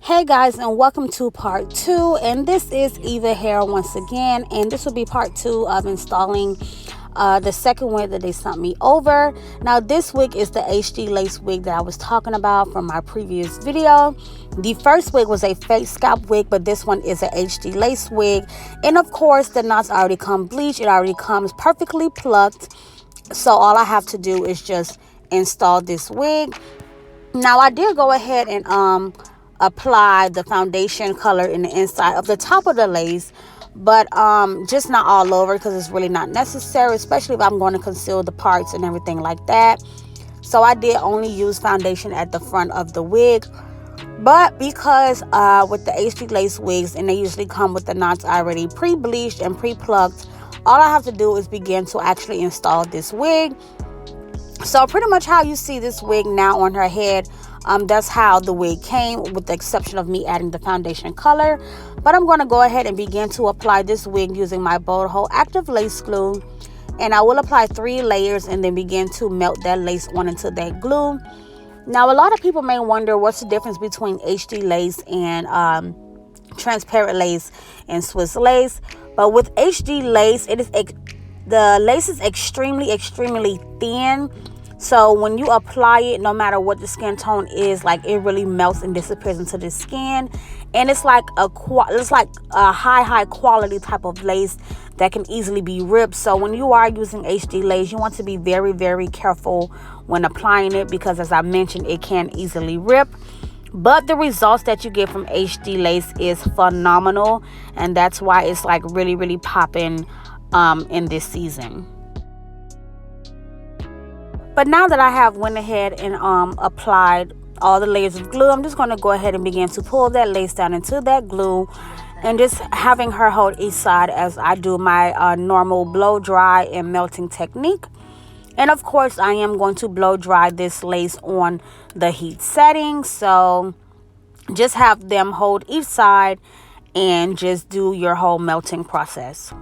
Hey guys, and welcome to part 2, and this is Eva Hair once again, and this will be part 2 of installing the second wig that they sent me over. Now this wig is the HD lace wig that I was talking about from my previous video. The first wig was a fake scalp wig, but this one is a HD lace wig, and of course the knots already come bleached. It already comes perfectly plucked, so all I have to do is just install this wig. Now I did go ahead and apply the foundation color in the inside of the top of the lace, but just not all over, because it's really not necessary, especially if I'm going to conceal the parts and everything like that. So I did only use foundation at the front of the wig, but because with the HD lace wigs, and they usually come with the knots already pre-bleached and pre-plucked, all I have to do is begin to actually install this wig. So pretty much how you see this wig now on her head, that's how the wig came, with the exception of me adding the foundation color. But I'm going to go ahead and begin to apply this wig using my bold hole active lace glue, and I will apply 3 layers and then begin to melt that lace on into that glue. Now a lot of people may wonder what's the difference between HD lace and transparent lace and Swiss lace. But with HD lace, the lace is extremely thin. So when you apply it, no matter what the skin tone is, like, it really melts and disappears into the skin, and it's like a high quality type of lace that can easily be ripped. So when you are using HD lace, you want to be very careful when applying it, because as I mentioned, it can easily rip. But the results that you get from HD lace is phenomenal, and that's why it's like really popping in this season. But now that I have went ahead and applied all the layers of glue, I'm just going to go ahead and begin to pull that lace down into that glue, and just having her hold each side as I do my normal blow dry and melting technique. And of course, I am going to blow dry this lace on the heat setting. So just have them hold each side and just do your whole melting process.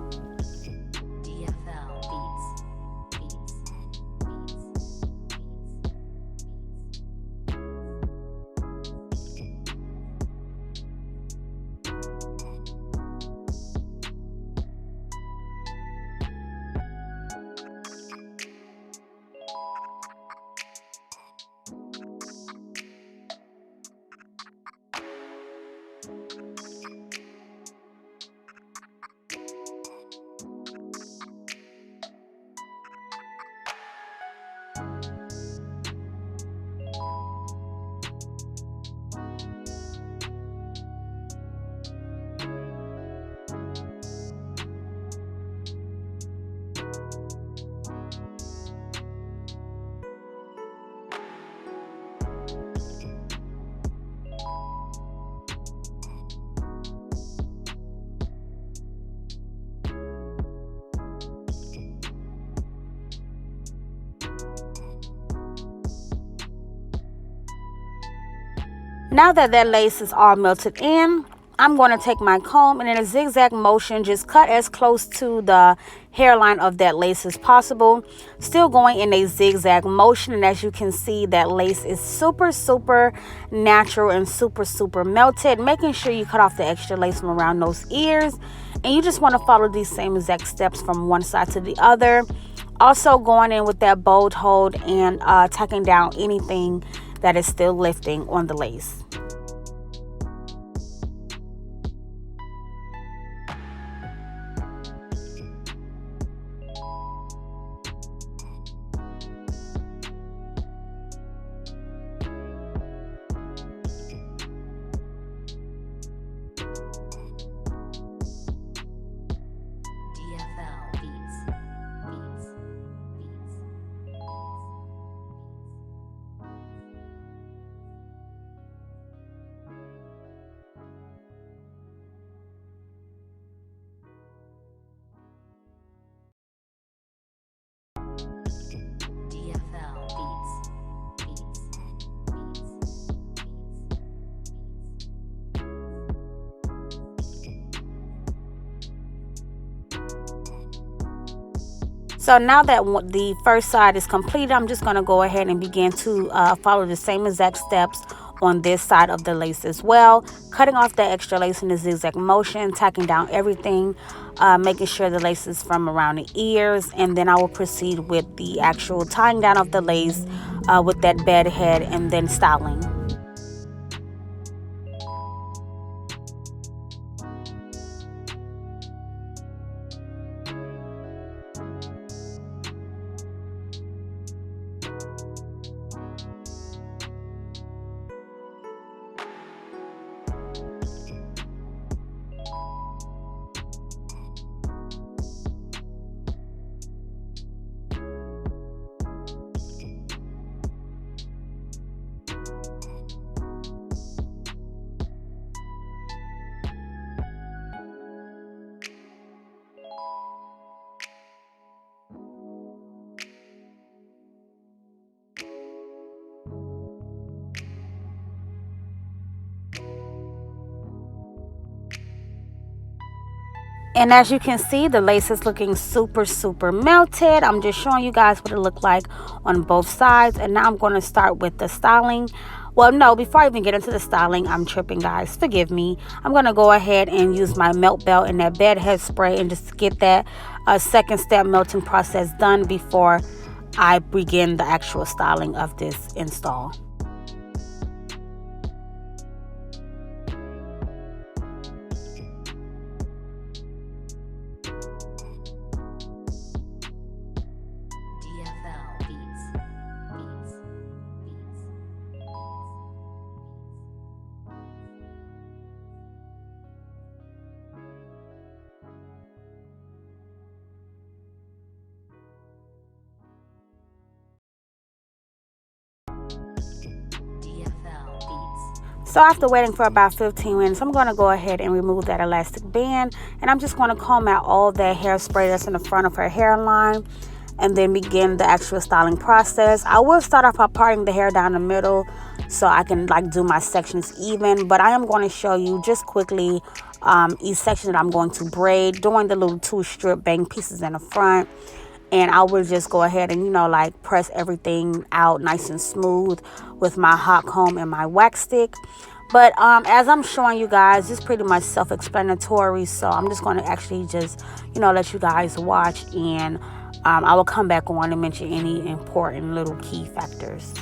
Now that lace is all melted in, I'm going to take my comb and in a zigzag motion just cut as close to the hairline of that lace as possible, still going in a zigzag motion. And as you can see, that lace is super natural and super melted, making sure you cut off the extra lace from around those ears. And you just want to follow these same exact steps from one side to the other, also going in with that bold hold and tucking down anything that is still lifting on the lace. So now that the first side is completed, I'm just going to go ahead and begin to follow the same exact steps on this side of the lace as well, cutting off the extra lace in a zigzag motion, tacking down everything, making sure the lace is from around the ears, and then I will proceed with the actual tying down of the lace with that bed head and then styling. And as you can see, the lace is looking super melted. I'm just showing you guys what it looked like on both sides. And now I'm going to start with the styling. Well, no, before I even get into the styling, I'm tripping, guys. Forgive me. I'm going to go ahead and use my melt belt and that bed head spray and just get that second step melting process done before I begin the actual styling of this install. So after waiting for about 15 minutes, I'm going to go ahead and remove that elastic band. And I'm just going to comb out all that hairspray that's in the front of her hairline and then begin the actual styling process. I will start off by parting the hair down the middle so I can do my sections even. But I am going to show you just quickly each section that I'm going to braid, doing the little 2-strip bang pieces in the front. And I will just go ahead and, press everything out nice and smooth with my hot comb and my wax stick. But as I'm showing you guys, it's pretty much self-explanatory. So I'm just going to actually just, let you guys watch. And I will come back on and mention any important little key factors.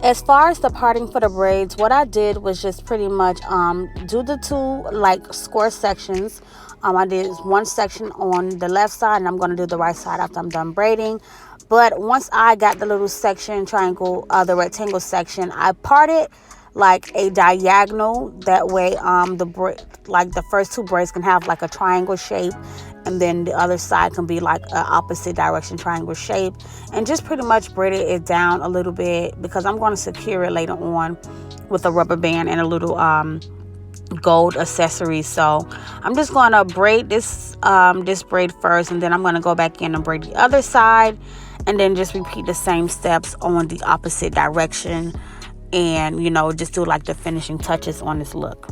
As far as the parting for the braids, what I did was just pretty much do the two square sections. I did one section on the left side, and I'm going to do the right side after I'm done braiding. But once I got the little section, the rectangle section, I parted like a diagonal. That way the first two braids can have like a triangle shape, and then the other side can be like an opposite direction triangle shape, and just pretty much braided it down a little bit because I'm going to secure it later on with a rubber band and a little gold accessory. So I'm just going to braid this braid first, and then I'm going to go back in and braid the other side, and then just repeat the same steps on the opposite direction, and just do like the finishing touches on this look.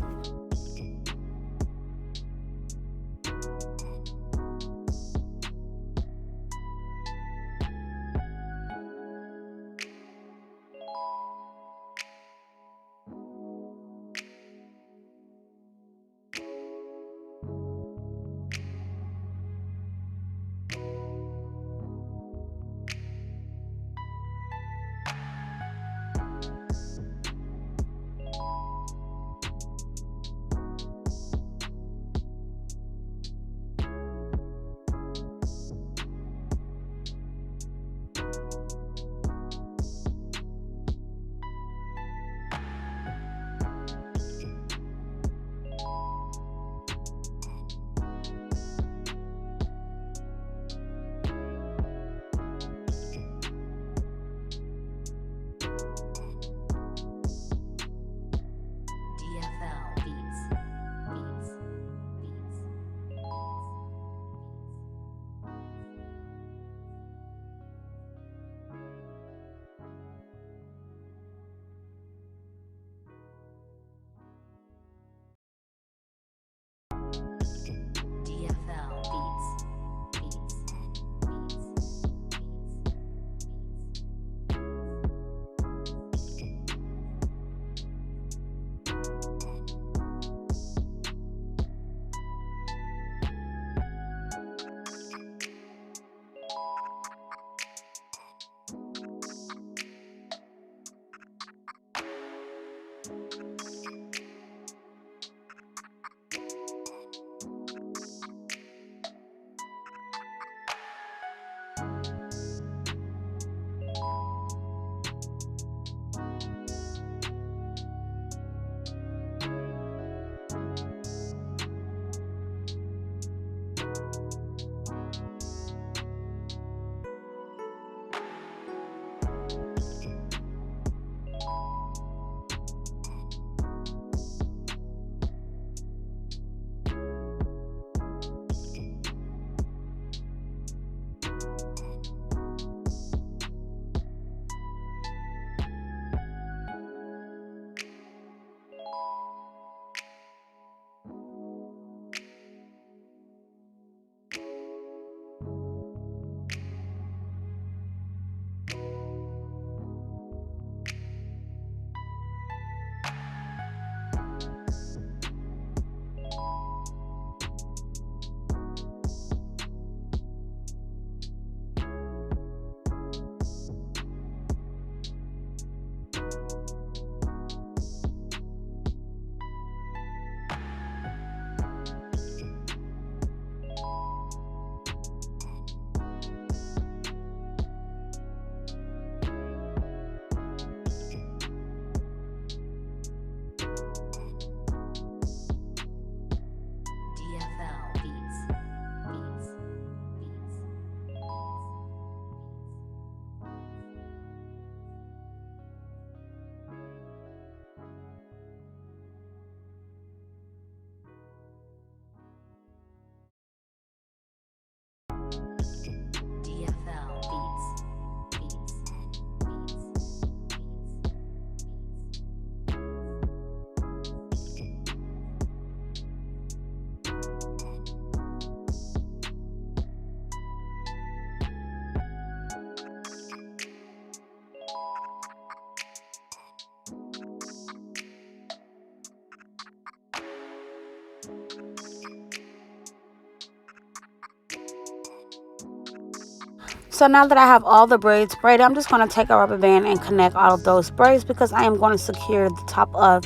So now that I have all the braids braided, I'm just going to take a rubber band and connect all of those braids, because I am going to secure the top of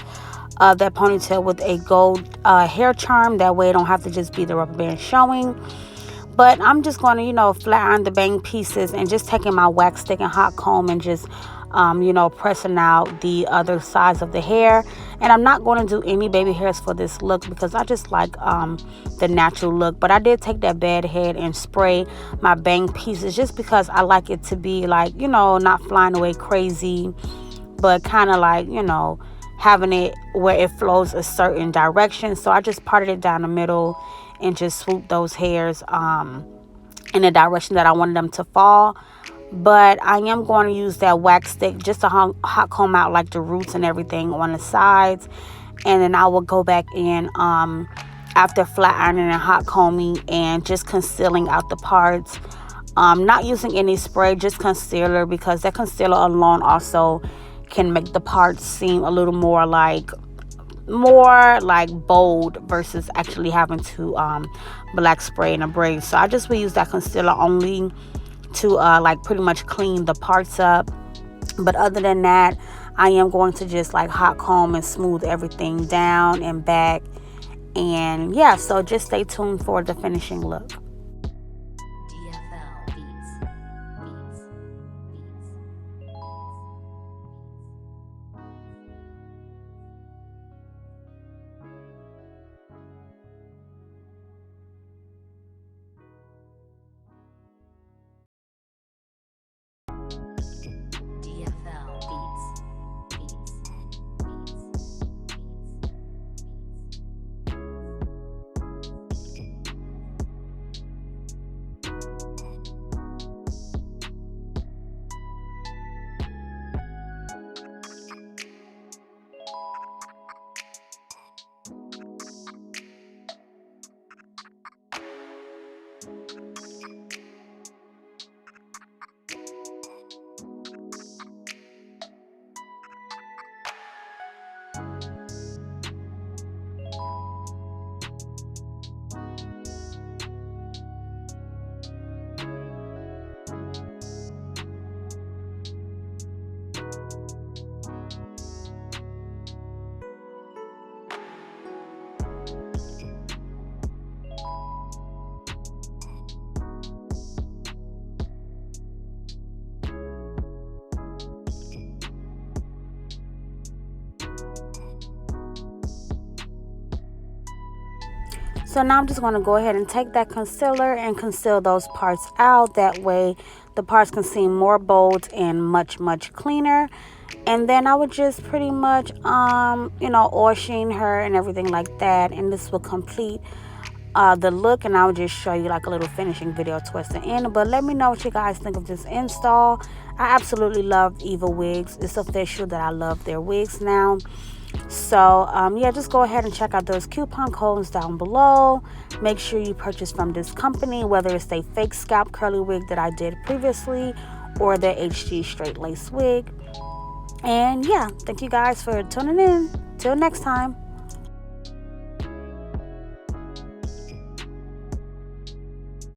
that ponytail with a gold hair charm. That way it don't have to just be the rubber band showing. But I'm just going to, flat iron the bang pieces, and just taking my wax stick and hot comb and just, pressing out the other sides of the hair. And I'm not going to do any baby hairs for this look, because I just like the natural look. But I did take that bad head and spray my bang pieces, just because I like it to be like, not flying away crazy, but kind of like, having it where it flows a certain direction. So I just parted it down the middle and just swooped those hairs in the direction that I wanted them to fall. But I am going to use that wax stick just to hot comb out like the roots and everything on the sides. And then I will go back in after flat ironing and hot combing and just concealing out the parts. Not using any spray, just concealer, because that concealer alone also can make the parts seem a little more like bold versus actually having to black spray and a braid. So I just will use that concealer only to like pretty much clean the parts up. But other than that, I am going to just like hot comb and smooth everything down and back. And yeah, so just stay tuned for the finishing look. So now I'm just going to go ahead and take that concealer and conceal those parts out. That way the parts can seem more bold and much cleaner. And then I would just pretty much oil sheen her and everything like that, and this will complete the look. And I will just show you like a little finishing video towards the end. But let me know what you guys think of this install. I absolutely love EvaWigs. It's official that I love their wigs now. So yeah, just go ahead and check out those coupon codes down below. Make sure you purchase from this company, whether it's a fake scalp curly wig that I did previously or the HG straight lace wig. And yeah, thank you guys for tuning in. Till next time.